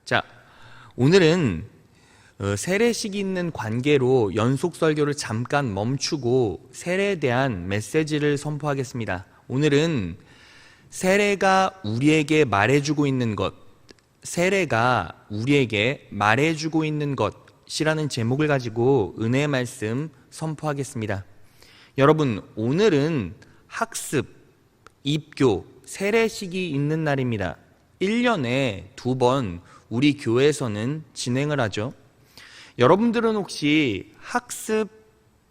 자, 오늘은 세례식이 있는 관계로 연속 설교를 잠깐 멈추고 세례에 대한 메시지를 선포하겠습니다. 오늘은 세례가 우리에게 말해주고 있는 것, 세례가 우리에게 말해주고 있는 것이라는 제목을 가지고 은혜의 말씀 선포하겠습니다. 여러분, 오늘은 학습, 입교, 세례식이 있는 날입니다. 1년에 2번 우리 교회에서는 진행을 하죠. 여러분들은 혹시 학습,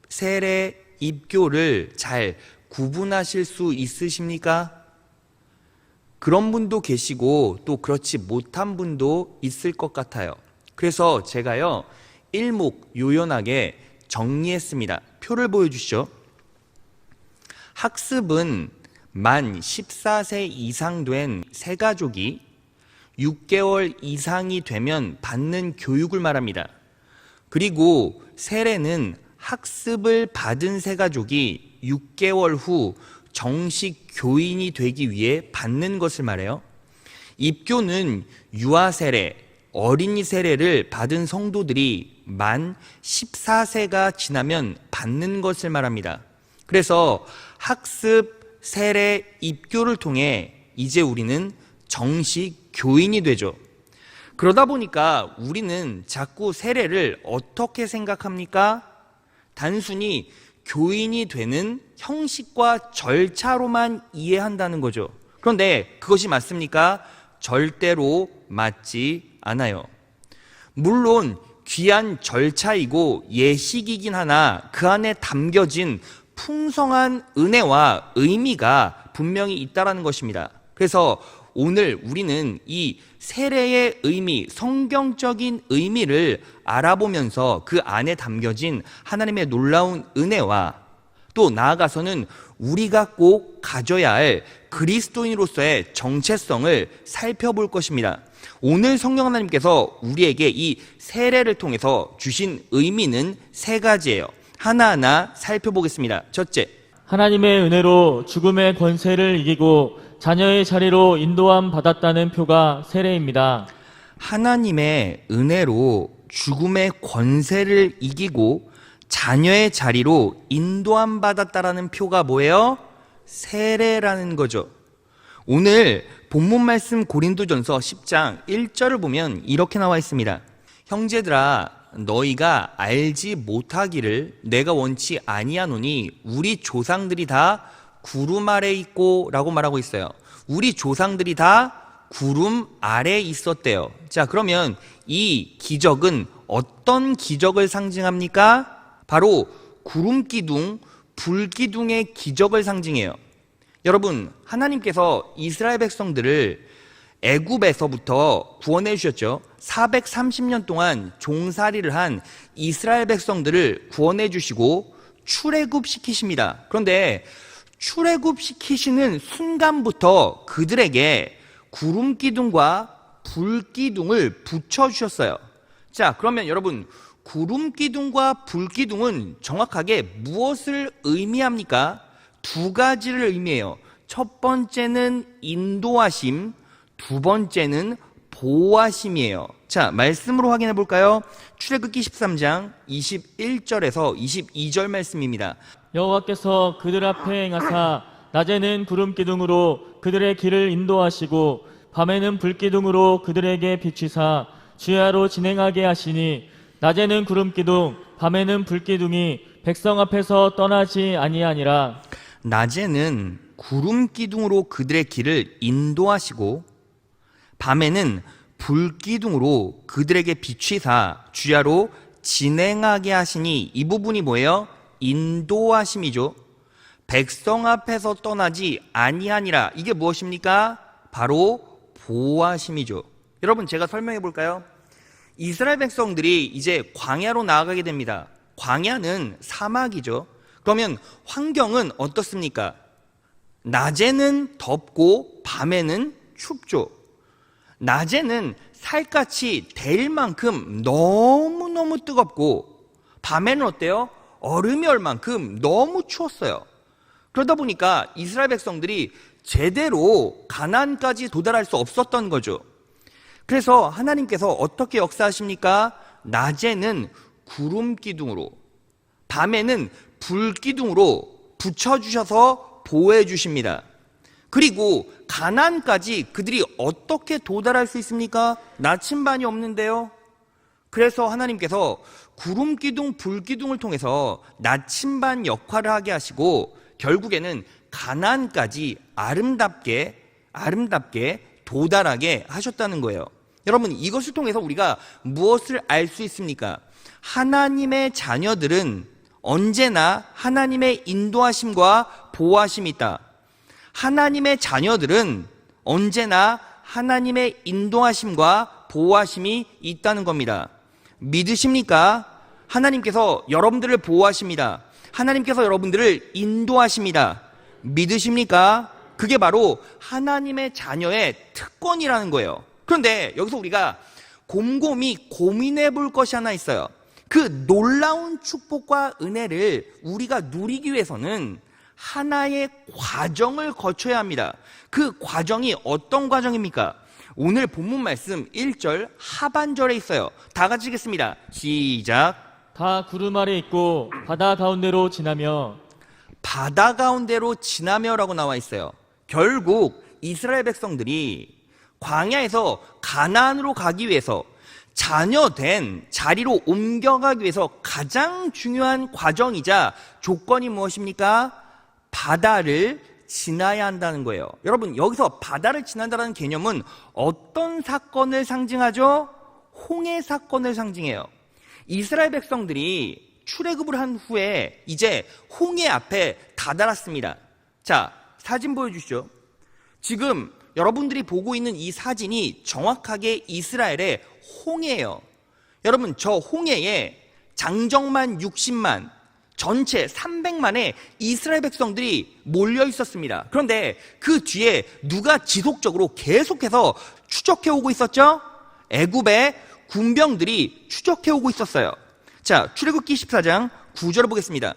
세례, 입교를 잘 구분하실 수 있으십니까? 그런 분도 계시고 또 그렇지 못한 분도 있을 것 같아요. 그래서 제가요, 일목요연하게 정리했습니다. 표를 보여주시죠. 학습은 만 14세 이상 된 새가족이 6개월 이상이 되면 받는 교육을 말합니다. 그리고 세례는 학습을 받은 새가족이 6개월 후 정식 교인이 되기 위해 받는 것을 말해요. 입교는 유아세례, 어린이 세례를 받은 성도들이 만 14세가 지나면 받는 것을 말합니다. 그래서 학습, 세례, 입교를 통해 이제 우리는 정식 교인이 되죠. 그러다 보니까 우리는 자꾸 세례를 어떻게 생각합니까? 단순히 교인이 되는 형식과 절차로만 이해한다는 거죠. 그런데 그것이 맞습니까? 절대로 맞지 않아요. 물론 귀한 절차이고 예식이긴 하나 그 안에 담겨진 풍성한 은혜와 의미가 분명히 있다는 것입니다. 그래서 오늘 우리는 이 세례의 의미, 성경적인 의미를 알아보면서 그 안에 담겨진 하나님의 놀라운 은혜와 또 나아가서는 우리가 꼭 가져야 할 그리스도인으로서의 정체성을 살펴볼 것입니다. 오늘 성령 하나님께서 우리에게 이 세례를 통해서 주신 의미는 3가지예요. 하나하나 살펴보겠습니다. 첫째, 하나님의 은혜로 죽음의 권세를 이기고 자녀의 자리로 인도함 받았다는 표가 세례입니다. 하나님의 은혜로 죽음의 권세를 이기고 자녀의 자리로 인도함 받았다라는 표가 뭐예요? 세례라는 거죠. 오늘 본문 말씀 고린도전서 10장 1절을 보면 이렇게 나와 있습니다. 형제들아, 너희가 알지 못하기를 내가 원치 아니하노니 우리 조상들이 다 구름 아래 있고 라고 말하고 있어요. 우리 조상들이 다 구름 아래 있었대요. 자, 그러면 이 기적은 어떤 기적을 상징합니까? 바로 구름 기둥, 불 기둥의 기적을 상징해요. 여러분, 하나님께서 이스라엘 백성들을 애굽에서부터 구원해 주셨죠. 430년 동안 종살이를 한 이스라엘 백성들을 구원해 주시고 출애굽 시키십니다. 그런데 출애굽 시키시는 순간부터 그들에게 구름 기둥과 불 기둥을 붙여 주셨어요. 자, 그러면 여러분, 구름 기둥과 불 기둥은 정확하게 무엇을 의미합니까? 2가지를 의미해요. 첫 번째는 인도하심, 2번째는 보호하심이에요. 자, 말씀으로 확인해 볼까요? 출애굽기 13장 21절에서 22절 말씀입니다. 여호와께서 그들 앞에 행하사 낮에는 구름 기둥으로 그들의 길을 인도하시고 밤에는 불 기둥으로 그들에게 비추사 주야로 진행하게 하시니 낮에는 구름 기둥 밤에는 불 기둥이 백성 앞에서 떠나지 아니하니라. 낮에는 구름 기둥으로 그들의 길을 인도하시고 밤에는 불 기둥으로 그들에게 비추사 주야로 진행하게 하시니, 이 부분이 뭐예요? 인도하심이죠. 백성 앞에서 떠나지 아니하니라. 이게 무엇입니까? 바로 보호하심이죠. 여러분, 제가 설명해 볼까요? 이스라엘 백성들이 이제 광야로 나아가게 됩니다. 광야는 사막이죠. 그러면 환경은 어떻습니까? 낮에는 덥고 밤에는 춥죠. 낮에는 살갗이 데일 만큼 너무너무 뜨겁고 밤에는 어때요? 얼음이 얼 만큼 너무 추웠어요. 그러다 보니까 이스라엘 백성들이 제대로 가나안까지 도달할 수 없었던 거죠. 그래서 하나님께서 어떻게 역사하십니까? 낮에는 구름 기둥으로, 밤에는 불 기둥으로 붙여주셔서 보호해 주십니다. 그리고 가나안까지 그들이 어떻게 도달할 수 있습니까? 나침반이 없는데요. 그래서 하나님께서 구름 기둥, 불 기둥을 통해서 나침반 역할을 하게 하시고 결국에는 가나안까지 아름답게 도달하게 하셨다는 거예요. 여러분, 이것을 통해서 우리가 무엇을 알 수 있습니까? 하나님의 자녀들은 언제나 하나님의 인도하심과 보호하심이 있다. 하나님의 자녀들은 언제나 하나님의 인도하심과 보호하심이 있다는 겁니다. 믿으십니까? 하나님께서 여러분들을 보호하십니다. 하나님께서 여러분들을 인도하십니다. 믿으십니까? 그게 바로 하나님의 자녀의 특권이라는 거예요. 그런데 여기서 우리가 곰곰이 고민해 볼 것이 하나 있어요. 그 놀라운 축복과 은혜를 우리가 누리기 위해서는 하나의 과정을 거쳐야 합니다. 그 과정이 어떤 과정입니까? 오늘 본문 말씀 1절 하반절에 있어요. 다 같이 읽겠습니다. 시작. 다 구름 아래 있고 바다 가운데로 지나며. 바다 가운데로 지나며라고 나와 있어요. 결국 이스라엘 백성들이 광야에서 가나안으로 가기 위해서 자녀된 자리로 옮겨가기 위해서 가장 중요한 과정이자 조건이 무엇입니까? 바다를 지나야 한다는 거예요. 여러분, 여기서 바다를 지난다는 개념은 어떤 사건을 상징하죠? 홍해 사건을 상징해요. 이스라엘 백성들이 출애굽을 한 후에 이제 홍해 앞에 다다랐습니다. 자, 사진 보여주시죠. 지금 여러분들이 보고 있는 이 사진이 정확하게 이스라엘의 홍해예요. 여러분, 저 홍해에 장정만 60만, 전체 300만의 이스라엘 백성들이 몰려 있었습니다. 그런데 그 뒤에 누가 지속적으로 계속해서 추적해 오고 있었죠? 애굽의 군병들이 추적해 오고 있었어요. 자, 출애굽기 14장 9절을 보겠습니다.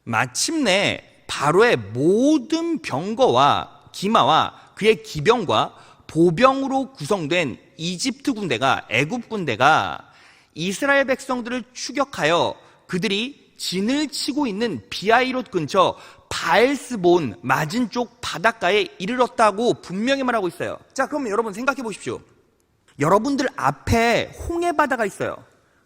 마침내 바로의 모든 병거와 기마와 그의 기병과 보병으로 구성된 이집트 군대가, 애굽 군대가 이스라엘 백성들을 추격하여 그들이 진을 치고 있는 비하이롯 근처 바엘스본 맞은 쪽 바닷가에 이르렀다고 분명히 말하고 있어요. 자, 그럼 여러분 생각해 보십시오. 여러분들 앞에 홍해 바다가 있어요.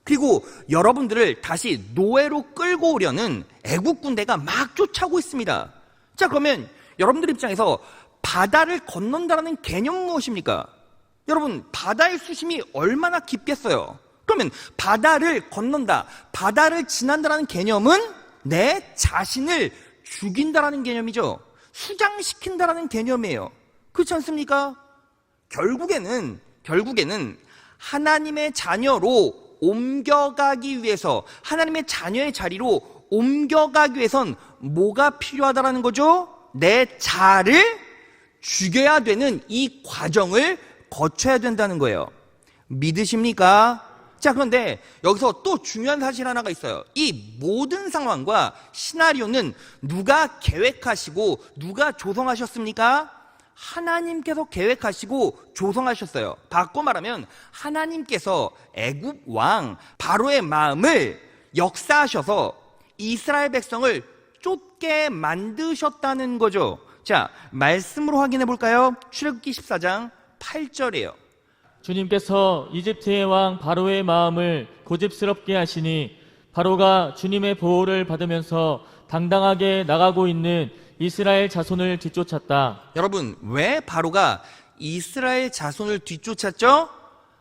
그리고 여러분들을 다시 노예로 끌고 오려는 애국 군대가 막 쫓아오고 있습니다. 자, 그러면 여러분들 입장에서 바다를 건넌다라는 개념은 무엇입니까? 여러분, 바다의 수심이 얼마나 깊겠어요? 그러면 바다를 건넌다, 바다를 지난다라는 개념은 내 자신을 죽인다라는 개념이죠. 수장시킨다라는 개념이에요. 그렇지 않습니까? 결국에는 하나님의 자녀로 옮겨가기 위해서, 하나님의 자녀의 자리로 옮겨가기 위해선 뭐가 필요하다라는 거죠? 내 자를 죽여야 되는 이 과정을 거쳐야 된다는 거예요. 믿으십니까? 자, 그런데 여기서 또 중요한 사실 하나가 있어요. 이 모든 상황과 시나리오는 누가 계획하시고 누가 조성하셨습니까? 하나님께서 계획하시고 조성하셨어요. 바꿔 말하면 하나님께서 애굽 왕 바로의 마음을 역사하셔서 이스라엘 백성을 쫓게 만드셨다는 거죠. 자, 말씀으로 확인해 볼까요? 출애굽기 14장 8절이에요. 주님께서 이집트의 왕 바로의 마음을 고집스럽게 하시니 바로가 주님의 보호를 받으면서 당당하게 나가고 있는 이스라엘 자손을 뒤쫓았다. 여러분, 왜 바로가 이스라엘 자손을 뒤쫓았죠?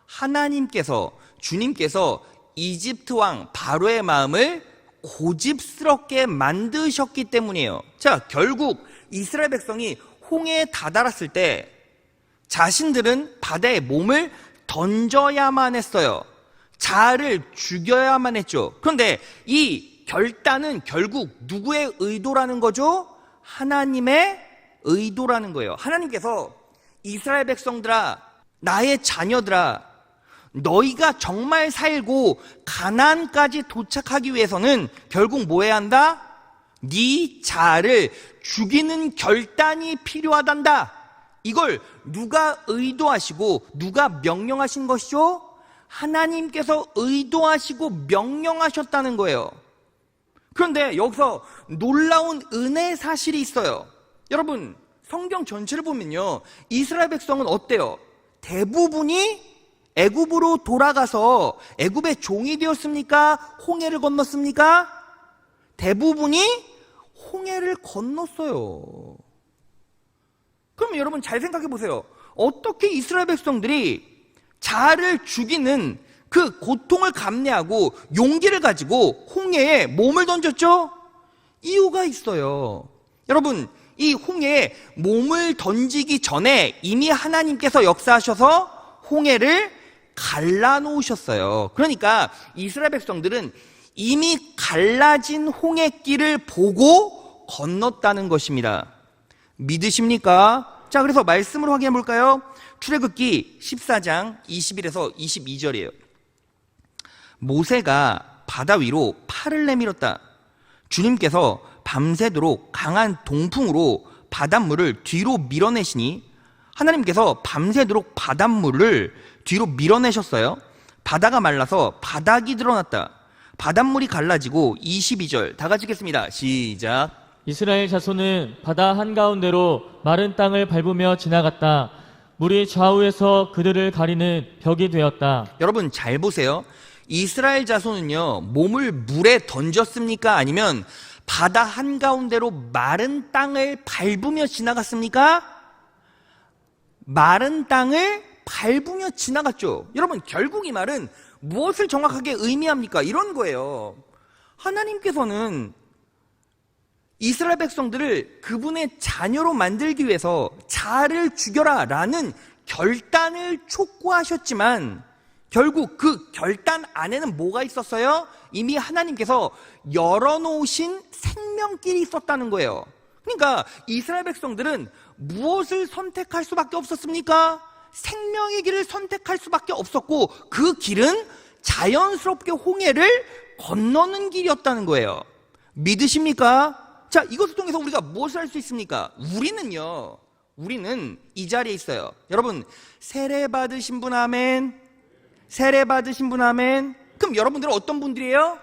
하나님께서, 주님께서 이집트 왕 바로의 마음을 고집스럽게 만드셨기 때문이에요. 자, 결국 이스라엘 백성이 홍해에 다다랐을 때 자신들은 바다에 몸을 던져야만 했어요. 자아를 죽여야만 했죠. 그런데 이 결단은 결국 누구의 의도라는 거죠? 하나님의 의도라는 거예요. 하나님께서 이스라엘 백성들아, 나의 자녀들아, 너희가 정말 살고 가나안까지 도착하기 위해서는 결국 뭐 해야 한다? 네 자아를 죽이는 결단이 필요하단다. 이걸 누가 의도하시고 누가 명령하신 것이죠? 하나님께서 의도하시고 명령하셨다는 거예요. 그런데 여기서 놀라운 은혜의 사실이 있어요. 여러분, 성경 전체를 보면요, 이스라엘 백성은 어때요? 대부분이 애굽으로 돌아가서 애굽의 종이 되었습니까? 홍해를 건넜습니까? 대부분이 홍해를 건넜어요. 그럼 여러분 잘 생각해 보세요. 어떻게 이스라엘 백성들이 자아를 죽이는 그 고통을 감내하고 용기를 가지고 홍해에 몸을 던졌죠? 이유가 있어요. 여러분, 이 홍해에 몸을 던지기 전에 이미 하나님께서 역사하셔서 홍해를 갈라놓으셨어요. 그러니까 이스라엘 백성들은 이미 갈라진 홍해길을 보고 건넜다는 것입니다. 믿으십니까? 자, 그래서 말씀으로 확인해 볼까요? 출애굽기 14장 21에서 22절이에요. 모세가 바다 위로 팔을 내밀었다. 주님께서 밤새도록 강한 동풍으로 바닷물을 뒤로 밀어내시니 하나님께서 밤새도록 바닷물을 뒤로 밀어내셨어요. 바다가 말라서 바닥이 드러났다. 바닷물이 갈라지고 22절 다 같이 읽겠습니다. 시작. 이스라엘 자손은 바다 한가운데로 마른 땅을 밟으며 지나갔다. 물이 좌우에서 그들을 가리는 벽이 되었다. 여러분 잘 보세요. 이스라엘 자손은요, 몸을 물에 던졌습니까? 아니면 바다 한가운데로 마른 땅을 밟으며 지나갔습니까? 마른 땅을 밟으며 지나갔죠. 여러분, 결국 이 말은 무엇을 정확하게 의미합니까? 이런 거예요. 하나님께서는 이스라엘 백성들을 그분의 자녀로 만들기 위해서 자아를 죽여라 라는 결단을 촉구하셨지만 결국 그 결단 안에는 뭐가 있었어요? 이미 하나님께서 열어놓으신 생명길이 있었다는 거예요. 그러니까 이스라엘 백성들은 무엇을 선택할 수밖에 없었습니까? 생명의 길을 선택할 수밖에 없었고 그 길은 자연스럽게 홍해를 건너는 길이었다는 거예요. 믿으십니까? 자, 이것을 통해서 우리가 무엇을 할 수 있습니까? 우리는 이 자리에 있어요. 여러분, 세례 받으신 분 아멘? 세례 받으신 분 아멘? 그럼 여러분들은 어떤 분들이에요?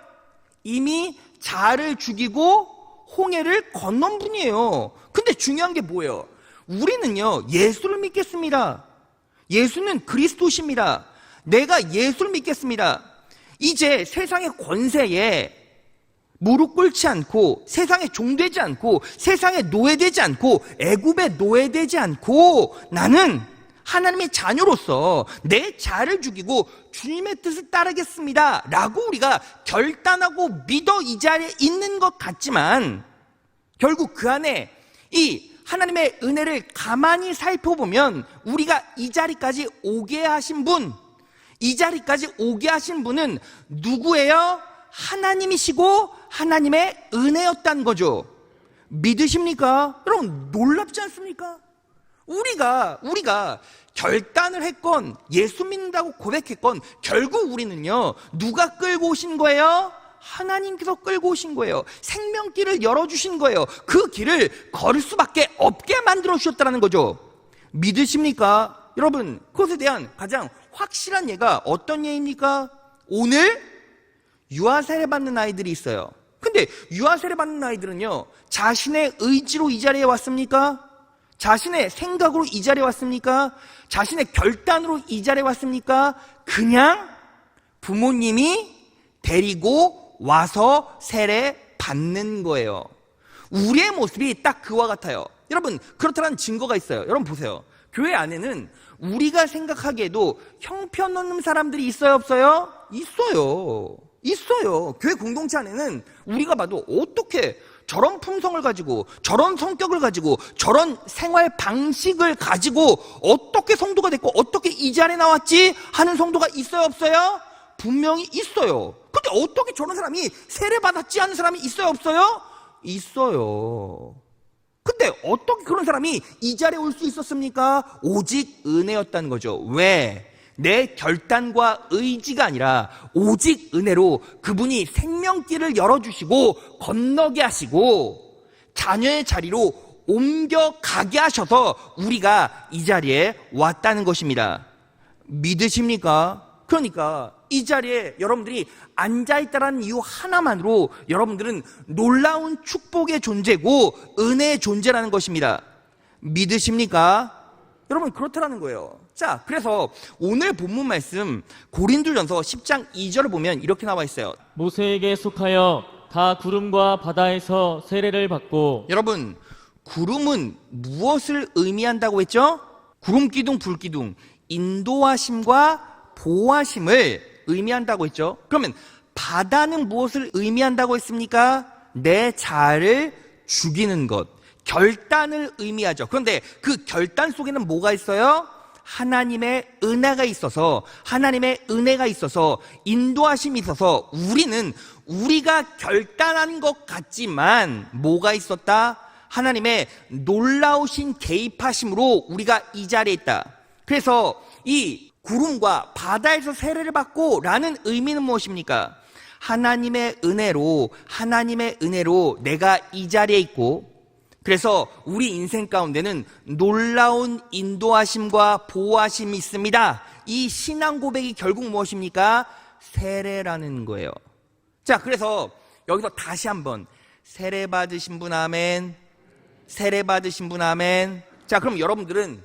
이미 자아를 죽이고 홍해를 건넌 분이에요. 근데 중요한 게 뭐예요? 우리는요, 예수를 믿겠습니다. 예수는 그리스도십니다. 내가 예수를 믿겠습니다. 이제 세상의 권세에 무릎 꿇지 않고 세상에 종되지 않고 세상에 노예되지 않고 애굽에 노예되지 않고 나는 하나님의 자녀로서 내 자아를 죽이고 주님의 뜻을 따르겠습니다 라고 우리가 결단하고 믿어 이 자리에 있는 것 같지만 결국 그 안에 이 하나님의 은혜를 가만히 살펴보면 우리가 이 자리까지 오게 하신 분, 이 자리까지 오게 하신 분은 누구예요? 하나님이시고 하나님의 은혜였다는 거죠. 믿으십니까? 여러분 놀랍지 않습니까? 우리가 결단을 했건 예수 믿는다고 고백했건 결국 우리는요, 누가 끌고 오신 거예요? 하나님께서 끌고 오신 거예요. 생명길을 열어주신 거예요. 그 길을 걸을 수밖에 없게 만들어 주셨다는 거죠. 믿으십니까? 여러분, 그것에 대한 가장 확실한 예가 어떤 예입니까? 오늘 유아 세례 받는 아이들이 있어요. 근데 유아 세례 받는 아이들은요, 자신의 의지로 이 자리에 왔습니까? 자신의 생각으로 이 자리에 왔습니까? 자신의 결단으로 이 자리에 왔습니까? 그냥 부모님이 데리고 와서 세례 받는 거예요. 우리의 모습이 딱 그와 같아요. 여러분, 그렇다는 증거가 있어요. 여러분 보세요. 교회 안에는 우리가 생각하기에도 형편없는 사람들이 있어요, 없어요? 있어요. 교회 공동체 안에는 우리가 봐도 어떻게 저런 품성을 가지고 저런 성격을 가지고 저런 생활 방식을 가지고 어떻게 성도가 됐고 어떻게 이 자리에 나왔지 하는 성도가 있어요, 없어요? 분명히 있어요. 근데 어떻게 저런 사람이 세례받았지 하는 사람이 있어요, 없어요? 있어요. 근데 어떻게 그런 사람이 이 자리에 올 수 있었습니까? 오직 은혜였다는 거죠. 왜? 내 결단과 의지가 아니라 오직 은혜로 그분이 생명길을 열어주시고 건너게 하시고 자녀의 자리로 옮겨가게 하셔서 우리가 이 자리에 왔다는 것입니다. 믿으십니까? 그러니까 이 자리에 여러분들이 앉아있다는 이유 하나만으로 여러분들은 놀라운 축복의 존재고 은혜의 존재라는 것입니다. 믿으십니까? 여러분, 그렇다라는 거예요. 자, 그래서 오늘 본문 말씀 고린도전서 10장 2절을 보면 이렇게 나와 있어요. 모세에게 속하여 다 구름과 바다에서 세례를 받고. 여러분, 구름은 무엇을 의미한다고 했죠? 구름 기둥, 불 기둥, 인도하심과 보호하심을 의미한다고 했죠. 그러면 바다는 무엇을 의미한다고 했습니까? 내 자아를 죽이는 것, 결단을 의미하죠. 그런데 그 결단 속에는 뭐가 있어요? 하나님의 은혜가 있어서, 하나님의 은혜가 있어서, 인도하심이 있어서 우리는 우리가 결단한 것 같지만 뭐가 있었다? 하나님의 놀라우신 개입하심으로 우리가 이 자리에 있다. 그래서 이 구름과 바다에서 세례를 받고 라는 의미는 무엇입니까? 하나님의 은혜로 내가 이 자리에 있고, 그래서 우리 인생 가운데는 놀라운 인도하심과 보호하심이 있습니다. 이 신앙 고백이 결국 무엇입니까? 세례라는 거예요. 자, 그래서 여기서 다시 한번 세례 받으신 분 아멘, 세례 받으신 분 아멘. 자, 그럼 여러분들은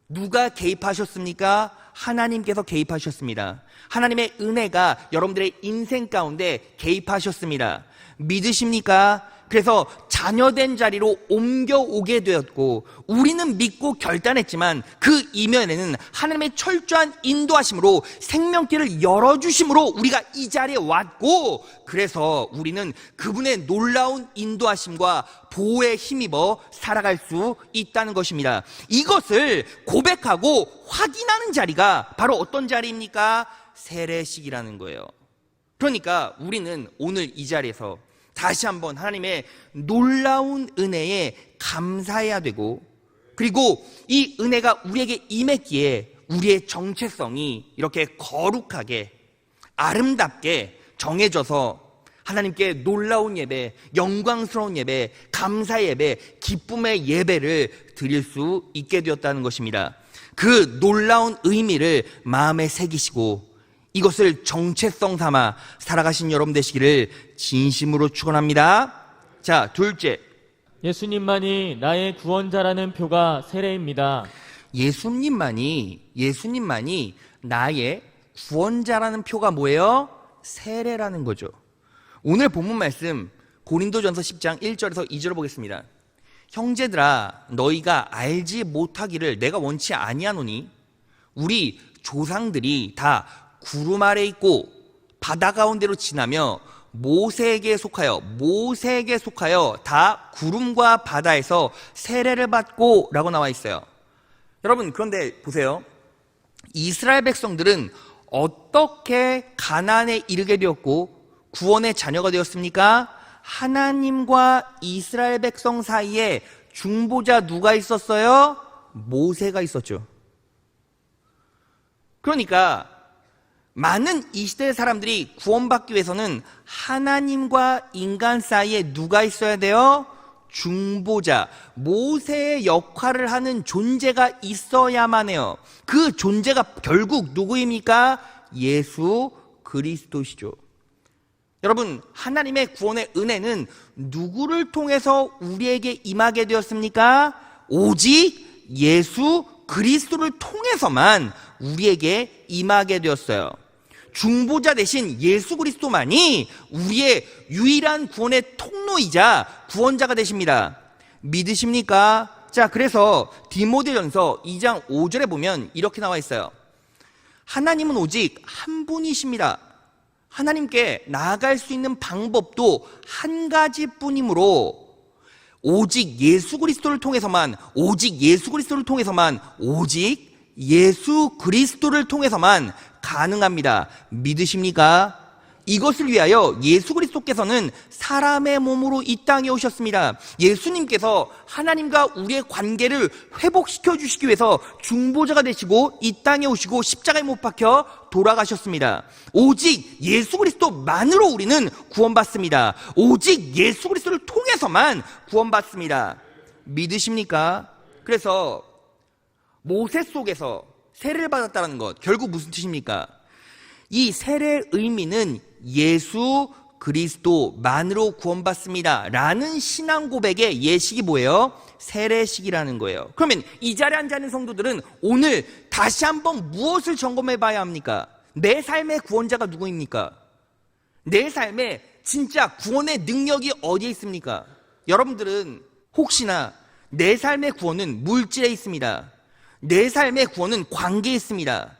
누가 개입하셨습니까? 하나님께서 개입하셨습니다. 하나님의 은혜가 여러분들의 인생 가운데 개입하셨습니다. 믿으십니까? 그래서 자녀된 자리로 옮겨오게 되었고, 우리는 믿고 결단했지만 그 이면에는 하나님의 철저한 인도하심으로 생명길을 열어주심으로 우리가 이 자리에 왔고, 그래서 우리는 그분의 놀라운 인도하심과 보호에 힘입어 살아갈 수 있다는 것입니다. 이것을 고백하고 확인하는 자리가 바로 어떤 자리입니까? 세례식이라는 거예요. 그러니까 우리는 오늘 이 자리에서 다시 한번 하나님의 놀라운 은혜에 감사해야 되고, 그리고 이 은혜가 우리에게 임했기에 우리의 정체성이 이렇게 거룩하게 아름답게 정해져서 하나님께 놀라운 예배, 영광스러운 예배, 감사의 예배, 기쁨의 예배를 드릴 수 있게 되었다는 것입니다. 그 놀라운 의미를 마음에 새기시고 이것을 정체성 삼아 살아가신 여러분 되시기를 진심으로 축원합니다. 자, 둘째, 예수님만이 나의 구원자라는 표가 세례입니다. 예수님만이 나의 구원자라는 표가 뭐예요? 세례라는 거죠. 오늘 본문 말씀 고린도전서 10장 1절에서 2절을 보겠습니다. 형제들아, 너희가 알지 못하기를 내가 원치 아니하노니 우리 조상들이 다 구름 아래 있고 바다 가운데로 지나며 모세에게 속하여 다 구름과 바다에서 세례를 받고 라고 나와 있어요. 여러분, 그런데 보세요. 이스라엘 백성들은 어떻게 가나안에 이르게 되었고 구원의 자녀가 되었습니까? 하나님과 이스라엘 백성 사이에 중보자 누가 있었어요? 모세가 있었죠. 그러니까 많은 이 시대의 사람들이 구원받기 위해서는 하나님과 인간 사이에 누가 있어야 돼요? 중보자, 모세의 역할을 하는 존재가 있어야만 해요. 그 존재가 결국 누구입니까? 예수 그리스도시죠. 여러분, 하나님의 구원의 은혜는 누구를 통해서 우리에게 임하게 되었습니까? 오직 예수 그리스도를 통해서만 우리에게 임하게 되었어요. 중보자 대신 예수 그리스도만이 우리의 유일한 구원의 통로이자 구원자가 되십니다. 믿으십니까? 자, 그래서 디모데전서 2장 5절에 보면 이렇게 나와 있어요. 하나님은 오직 한 분이십니다. 하나님께 나아갈 수 있는 방법도 한 가지뿐이므로 오직 예수 그리스도를 통해서만 가능합니다. 믿으십니까? 이것을 위하여 예수 그리스도께서는 사람의 몸으로 이 땅에 오셨습니다. 예수님께서 하나님과 우리의 관계를 회복시켜 주시기 위해서 중보자가 되시고 이 땅에 오시고 십자가에 못 박혀 돌아가셨습니다. 오직 예수 그리스도만으로 우리는 구원받습니다. 오직 예수 그리스도를 통해서만 구원받습니다. 믿으십니까? 그래서 모세 속에서 세례를 받았다는 것, 결국 무슨 뜻입니까? 이 세례의 의미는 예수 그리스도만으로 구원받습니다 라는 신앙 고백의 예식이 뭐예요? 세례식이라는 거예요. 그러면 이 자리에 앉아있는 성도들은 오늘 다시 한번 무엇을 점검해 봐야 합니까? 내 삶의 구원자가 누구입니까? 내 삶에 진짜 구원의 능력이 어디에 있습니까? 여러분들은 혹시나 내 삶의 구원은 물질에 있습니다. 내 삶의 구원은 관계에 있습니다.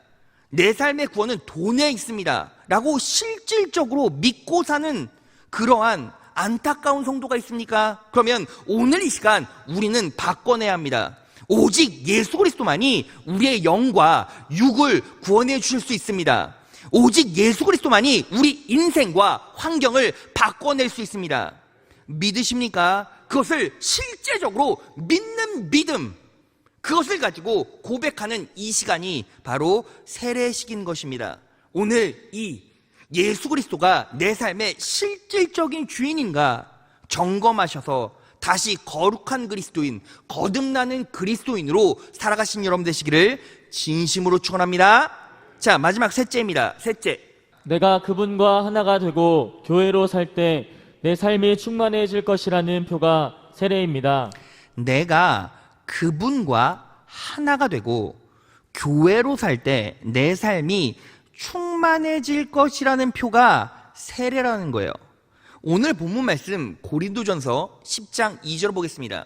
내 삶의 구원은 돈에 있습니다 라고 실질적으로 믿고 사는 그러한 안타까운 성도가 있습니까? 그러면 오늘 이 시간 우리는 바꿔내야 합니다. 오직 예수 그리스도만이 우리의 영과 육을 구원해 주실 수 있습니다. 오직 예수 그리스도만이 우리 인생과 환경을 바꿔낼 수 있습니다. 믿으십니까? 그것을 실제적으로 믿는 믿음, 그것을 가지고 고백하는 이 시간이 바로 세례식인 것입니다. 오늘 이 예수 그리스도가 내 삶의 실질적인 주인인가 점검하셔서 다시 거룩한 그리스도인, 거듭나는 그리스도인으로 살아가신 여러분 되시기를 진심으로 축원합니다. 자, 마지막 셋째입니다. 셋째, 내가 그분과 하나가 되고 교회로 살 때 내 삶이 충만해질 것이라는 표가 세례입니다. 내가 그분과 하나가 되고 교회로 살 때 내 삶이 충만해질 것이라는 표가 세례라는 거예요. 오늘 본문 말씀 고린도전서 10장 2절 보겠습니다.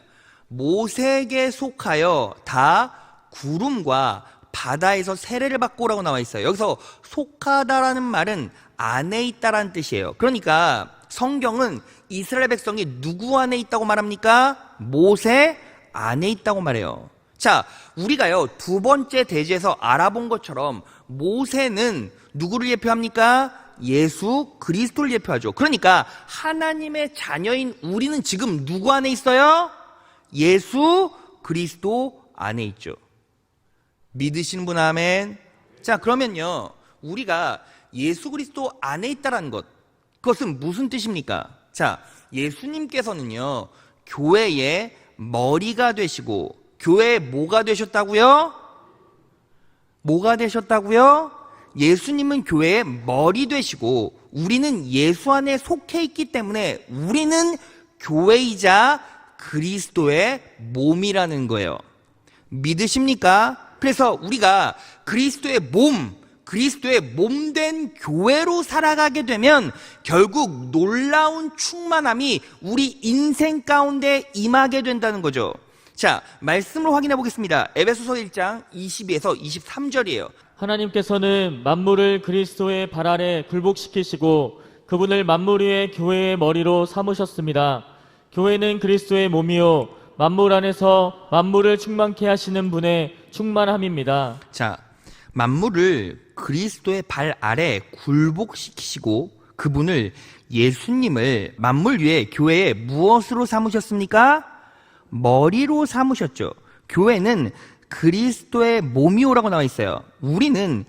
모세에게 속하여 다 구름과 바다에서 세례를 받고 오라고 나와 있어요. 여기서 속하다라는 말은 안에 있다라는 뜻이에요. 그러니까 성경은 이스라엘 백성이 누구 안에 있다고 말합니까? 모세 안에 있다고 말해요. 자, 우리가요 두 번째 대지에서 알아본 것처럼 모세는 누구를 예표합니까? 예수 그리스도를 예표하죠. 그러니까 하나님의 자녀인 우리는 지금 누구 안에 있어요? 예수 그리스도 안에 있죠. 믿으시는 분 아멘. 자, 그러면요 우리가 예수 그리스도 안에 있다라는 것, 그것은 무슨 뜻입니까? 자, 예수님께서는요 교회의 머리가 되시고 교회의 뭐가 되셨다고요? 뭐가 되셨다고요? 예수님은 교회의 머리 되시고 우리는 예수 안에 속해 있기 때문에 우리는 교회이자 그리스도의 몸이라는 거예요. 믿으십니까? 그래서 우리가 그리스도의 몸된 교회로 살아가게 되면 결국 놀라운 충만함이 우리 인생 가운데 임하게 된다는 거죠. 자, 말씀을 확인해 보겠습니다. 에베소서 1장 22에서 23절이에요. 하나님께서는 만물을 그리스도의 발 아래 굴복시키시고 그분을 만물 위의 교회의 머리로 삼으셨습니다. 교회는 그리스도의 몸이요 만물 안에서 만물을 충만케 하시는 분의 충만함입니다. 자, 만물을 그리스도의 발 아래 굴복시키시고 그분을 예수님을 만물 위에 교회에 무엇으로 삼으셨습니까? 머리로 삼으셨죠. 교회는 그리스도의 몸이오라고 나와 있어요. 우리는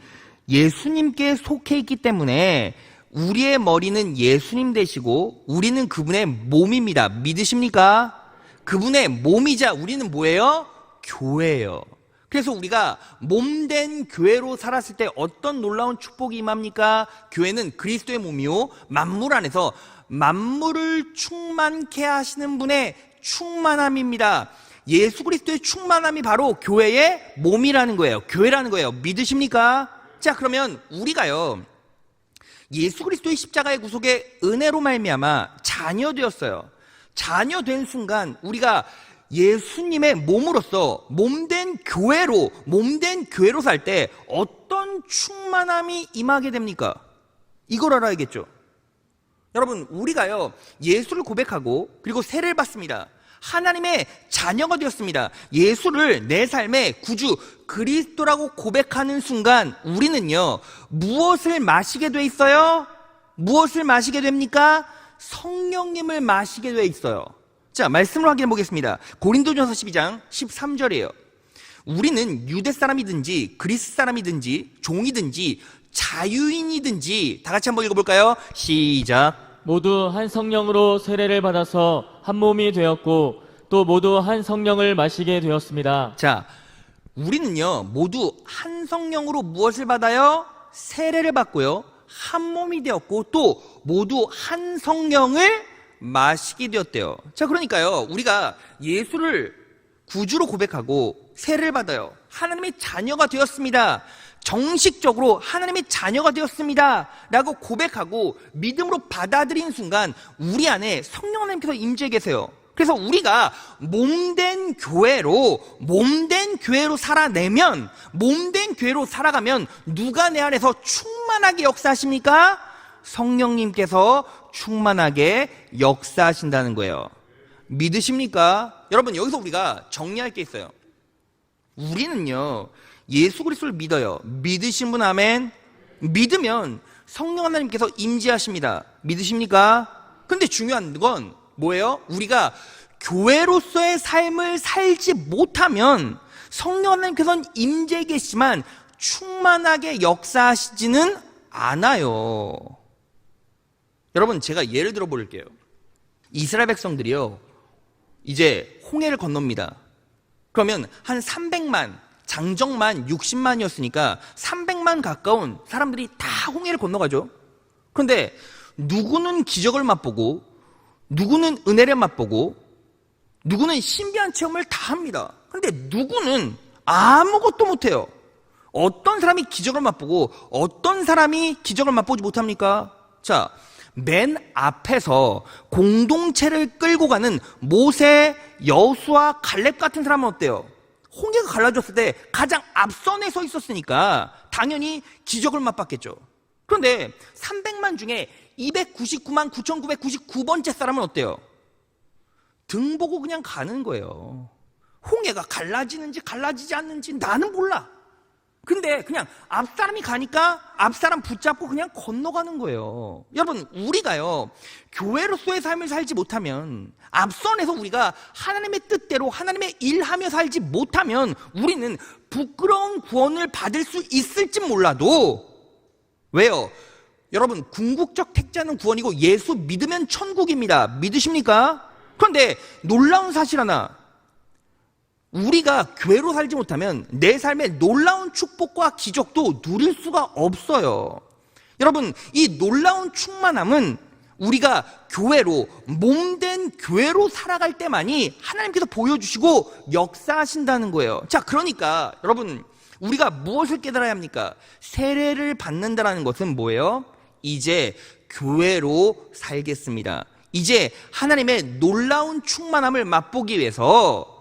예수님께 속해 있기 때문에 우리의 머리는 예수님 되시고 우리는 그분의 몸입니다. 믿으십니까? 그분의 몸이자 우리는 뭐예요? 교회예요. 그래서 우리가 몸된 교회로 살았을 때 어떤 놀라운 축복이 임합니까? 교회는 그리스도의 몸이요 만물 안에서 만물을 충만케 하시는 분의 충만함입니다. 예수 그리스도의 충만함이 바로 교회의 몸이라는 거예요. 교회라는 거예요. 믿으십니까? 자, 그러면 우리가요 예수 그리스도의 십자가의 구속의 은혜로 말미암아 자녀되었어요. 자녀된 순간 우리가 예수님의 몸으로서 몸된 교회로 살 때 어떤 충만함이 임하게 됩니까? 이걸 알아야겠죠. 여러분, 우리가요 예수를 고백하고 그리고 세례를 받습니다. 하나님의 자녀가 되었습니다. 예수를 내 삶의 구주 그리스도라고 고백하는 순간 우리는요 무엇을 마시게 돼 있어요? 무엇을 마시게 됩니까? 성령님을 마시게 돼 있어요. 자, 말씀을 확인해 보겠습니다. 고린도전서 12장 13절이에요. 우리는 유대 사람이든지 그리스 사람이든지 종이든지 자유인이든지 다 같이 한번 읽어볼까요? 시작. 모두 한 성령으로 세례를 받아서 한 몸이 되었고 또 모두 한 성령을 마시게 되었습니다. 자, 우리는요 모두 한 성령으로 무엇을 받아요? 세례를 받고요, 한 몸이 되었고 또 모두 한 성령을 마시게 되었대요. 자, 그러니까요 우리가 예수를 구주로 고백하고 세례를 받아요. 하나님의 자녀가 되었습니다. 정식적으로 하나님의 자녀가 되었습니다 라고 고백하고 믿음으로 받아들인 순간 우리 안에 성령 하나님께서 임재해 계세요. 그래서 우리가 몸된 교회로 살아내면, 몸된 교회로 살아가면 누가 내 안에서 충만하게 역사하십니까? 성령님께서 충만하게 역사하신다는 거예요. 믿으십니까? 여러분, 여기서 우리가 정리할 게 있어요. 우리는요 예수 그리스도를 믿어요. 믿으신 분 아멘. 믿으면 성령 하나님께서 임재하십니다. 믿으십니까? 근데 중요한 건 뭐예요? 우리가 교회로서의 삶을 살지 못하면 성령 하나님께서는 임재해 계시지만 충만하게 역사하시지는 않아요. 여러분, 제가 예를 들어 볼게요. 이스라엘 백성들이요 이제 홍해를 건넙니다. 그러면 한 300만, 장정만 60만이었으니까 300만 가까운 사람들이 다 홍해를 건너가죠. 그런데 누구는 기적을 맛보고, 누구는 은혜를 맛보고, 누구는 신비한 체험을 다 합니다. 그런데 누구는 아무것도 못해요. 어떤 사람이 기적을 맛보고 어떤 사람이 기적을 맛보지 못합니까? 자, 맨 앞에서 공동체를 끌고 가는 모세, 여수와 갈렙 같은 사람은 어때요? 홍해가 갈라졌을 때 가장 앞선에 서 있었으니까 당연히 기적을 맛봤겠죠. 그런데 300만 중에 299만 9,999번째 사람은 어때요? 등 보고 그냥 가는 거예요. 홍해가 갈라지는지 갈라지지 않는지 나는 몰라. 근데 그냥 앞사람이 가니까 앞사람 붙잡고 그냥 건너가는 거예요. 여러분, 우리가요 교회로서의 삶을 살지 못하면, 앞선에서 우리가 하나님의 뜻대로 하나님의 일하며 살지 못하면 우리는 부끄러운 구원을 받을 수 있을지 몰라도, 왜요? 여러분, 궁극적 택자는 구원이고 예수 믿으면 천국입니다. 믿으십니까? 그런데 놀라운 사실 하나, 우리가 교회로 살지 못하면 내 삶에 놀라운 축복과 기적도 누릴 수가 없어요. 여러분, 이 놀라운 충만함은 우리가 교회로, 몸된 교회로 살아갈 때만이 하나님께서 보여주시고 역사하신다는 거예요. 자, 그러니까 여러분, 우리가 무엇을 깨달아야 합니까? 세례를 받는다는 것은 뭐예요? 이제 교회로 살겠습니다. 이제 하나님의 놀라운 충만함을 맛보기 위해서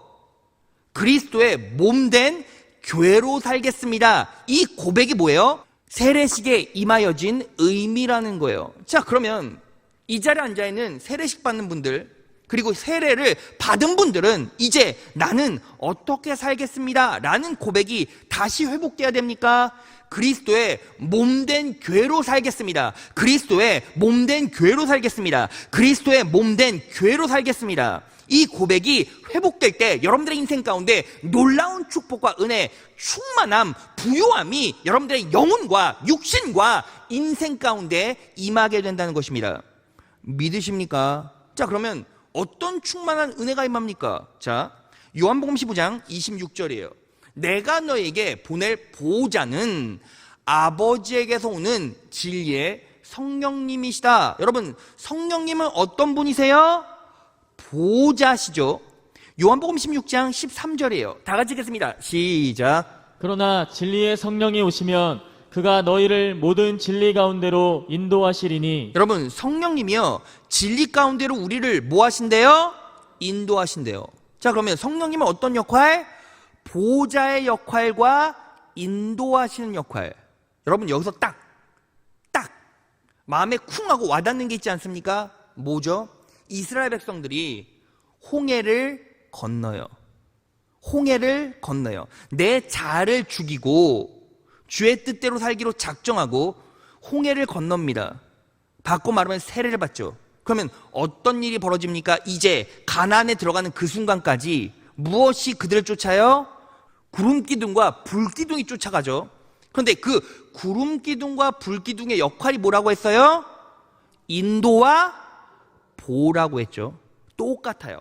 그리스도의 몸된 교회로 살겠습니다. 이 고백이 뭐예요? 세례식에 임하여진 의미라는 거예요. 자, 그러면 이 자리에 앉아있는 세례식 받는 분들, 그리고 세례를 받은 분들은 이제 나는 어떻게 살겠습니다 라는 고백이 다시 회복돼야 됩니까? 그리스도의 몸된 교회로 살겠습니다. 그리스도의 몸된 교회로 살겠습니다. 그리스도의 몸된 교회로 살겠습니다. 이 고백이 회복될 때 여러분들의 인생 가운데 놀라운 축복과 은혜, 충만함, 부요함이 여러분들의 영혼과 육신과 인생 가운데 임하게 된다는 것입니다. 믿으십니까? 자, 그러면 어떤 충만한 은혜가 임합니까? 자, 요한복음 15장 26절이에요. 내가 너에게 보낼 보호자는 아버지에게서 오는 진리의 성령님이시다. 여러분, 성령님은 어떤 분이세요? 보호자시죠. 요한복음 16장 13절이에요. 다 같이 읽겠습니다. 시작. 그러나 진리의 성령이 오시면 그가 너희를 모든 진리 가운데로 인도하시리니. 여러분, 성령님이요 진리 가운데로 우리를 뭐 하신대요? 인도하신대요. 자, 그러면 성령님은 어떤 역할? 보호자의 역할과 인도하시는 역할. 여러분, 여기서 딱 마음에 쿵 하고 와닿는 게 있지 않습니까? 뭐죠? 이스라엘 백성들이 홍해를 건너요. 홍해를 건너요. 내 자아를 죽이고 주의 뜻대로 살기로 작정하고 홍해를 건넙니다. 바꿔 말하면 세례를 받죠. 그러면 어떤 일이 벌어집니까? 이제 가나안에 들어가는 그 순간까지 무엇이 그들을 쫓아요? 구름기둥과 불기둥이 쫓아가죠. 그런데 그 구름기둥과 불기둥의 역할이 뭐라고 했어요? 인도와 보호라고 했죠. 똑같아요.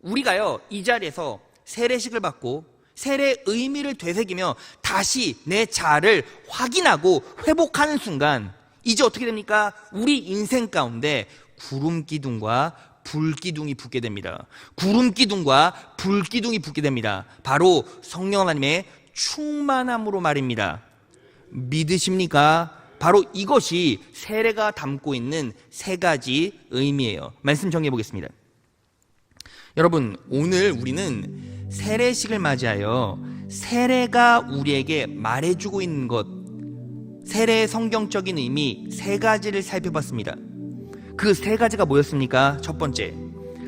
우리가요, 이 자리에서 세례식을 받고 세례의 의미를 되새기며 다시 내 자아를 확인하고 회복하는 순간 이제 어떻게 됩니까? 우리 인생 가운데 구름기둥과 불기둥이 붙게 됩니다. 구름기둥과 불기둥이 붙게 됩니다. 바로 성령 하나님의 충만함으로 말입니다. 믿으십니까? 바로 이것이 세례가 담고 있는 세 가지 의미예요. 말씀 정리해 보겠습니다. 여러분, 오늘 우리는 세례식을 맞이하여 세례가 우리에게 말해주고 있는 것, 세례의 성경적인 의미 세 가지를 살펴봤습니다. 그 세 가지가 뭐였습니까? 첫 번째,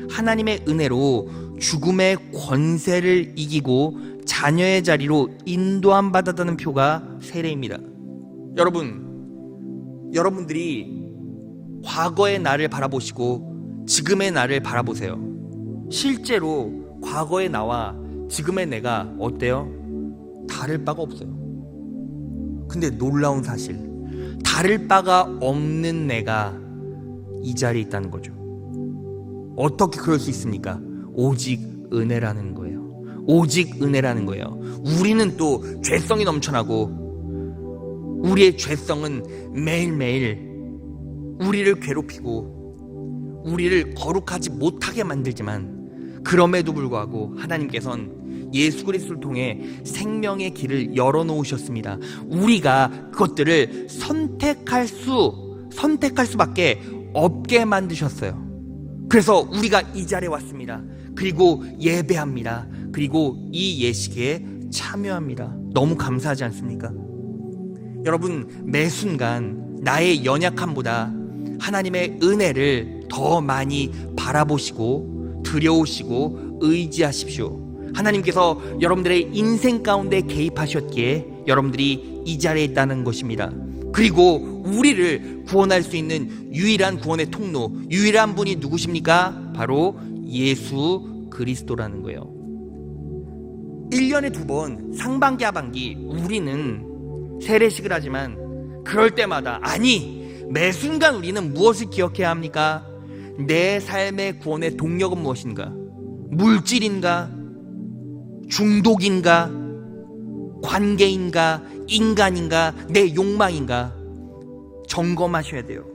하나님의 은혜로 죽음의 권세를 이기고 자녀의 자리로 인도함 받았다는 표가 세례입니다. 여러분들이 과거의 나를 바라보시고 지금의 나를 바라보세요. 실제로 과거의 나와 지금의 내가 어때요? 다를 바가 없어요. 근데 놀라운 사실, 다를 바가 없는 내가 이 자리에 있다는 거죠. 어떻게 그럴 수 있습니까? 오직 은혜라는 거예요. 오직 은혜라는 거예요. 우리는 또 죄성이 넘쳐나고 우리의 죄성은 매일매일 우리를 괴롭히고 우리를 거룩하지 못하게 만들지만, 그럼에도 불구하고 하나님께서는 예수 그리스도를 통해 생명의 길을 열어놓으셨습니다. 우리가 그것들을 선택할 수밖에 없게 만드셨어요. 그래서 우리가 이 자리에 왔습니다. 그리고 예배합니다. 그리고 이 예식에 참여합니다. 너무 감사하지 않습니까? 여러분, 매 순간 나의 연약함보다 하나님의 은혜를 더 많이 바라보시고 들여오시고 의지하십시오. 하나님께서 여러분들의 인생 가운데 개입하셨기에 여러분들이 이 자리에 있다는 것입니다. 그리고 우리를 구원할 수 있는 유일한 구원의 통로, 유일한 분이 누구십니까? 바로 예수 그리스도라는 거예요. 1년에 2번 상반기 하반기 우리는 세례식을 하지만, 그럴 때마다, 아니 매 순간 우리는 무엇을 기억해야 합니까? 내 삶의 구원의 동력은 무엇인가? 물질인가? 중독인가? 관계인가? 인간인가? 내 욕망인가? 점검하셔야 돼요.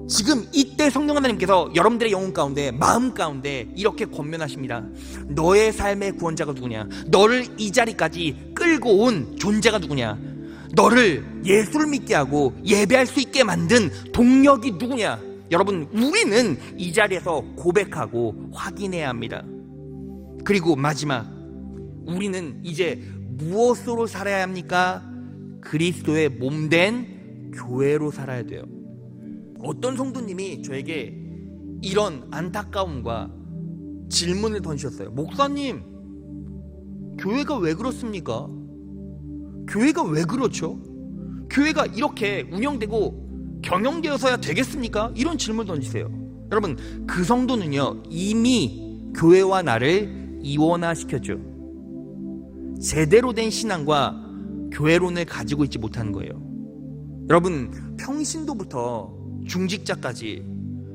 지금 이때 성령 하나님께서 여러분들의 영혼 가운데, 마음 가운데 이렇게 권면하십니다. 너의 삶의 구원자가 누구냐? 너를 이 자리까지 끌고 온 존재가 누구냐? 너를 예수를 믿게 하고 예배할 수 있게 만든 동력이 누구냐? 여러분, 우리는 이 자리에서 고백하고 확인해야 합니다. 그리고 마지막, 우리는 이제 무엇으로 살아야 합니까? 그리스도의 몸된 교회로 살아야 돼요. 어떤 성도님이 저에게 이런 안타까움과 질문을 던지셨어요. 목사님, 교회가 왜 그렇습니까? 교회가 왜 그렇죠? 교회가 이렇게 운영되고 경영되어서야 되겠습니까? 이런 질문을 던지세요. 여러분, 그 성도는요, 이미 교회와 나를 이원화시켰죠. 제대로 된 신앙과 교회론을 가지고 있지 못한 거예요. 여러분, 평신도부터 중직자까지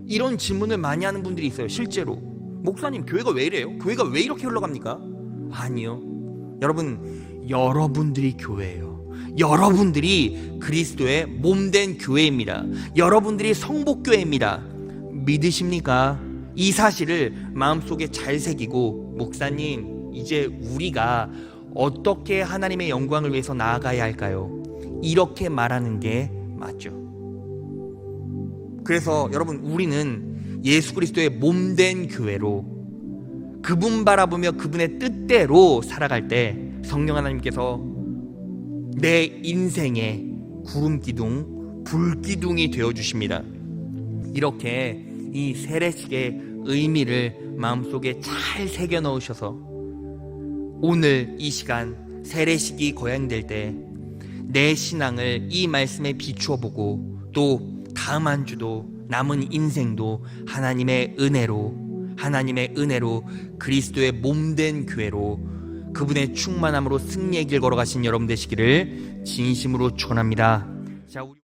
이런 질문을 많이 하는 분들이 있어요. 실제로, 목사님, 교회가 왜 이래요? 교회가 왜 이렇게 흘러갑니까? 아니요. 여러분, 여러분들이 교회예요. 여러분들이 그리스도의 몸된 교회입니다. 여러분들이 성복교회입니다. 믿으십니까? 이 사실을 마음속에 잘 새기고, 목사님, 이제 우리가 어떻게 하나님의 영광을 위해서 나아가야 할까요? 이렇게 말하는 게 맞죠. 그래서 여러분, 우리는 예수 그리스도의 몸된 교회로 그분 바라보며 그분의 뜻대로 살아갈 때 성령 하나님께서 내 인생의 구름기둥, 불기둥이 되어주십니다. 이렇게 이 세례식의 의미를 마음속에 잘 새겨 넣으셔서 오늘 이 시간 세례식이 거행될 때 내 신앙을 이 말씀에 비추어 보고, 또 다음 한 주도 남은 인생도 하나님의 은혜로 그리스도의 몸된 교회로 그분의 충만함으로 승리의 길 걸어가신 여러분 되시기를 진심으로 축원합니다. 자, 우리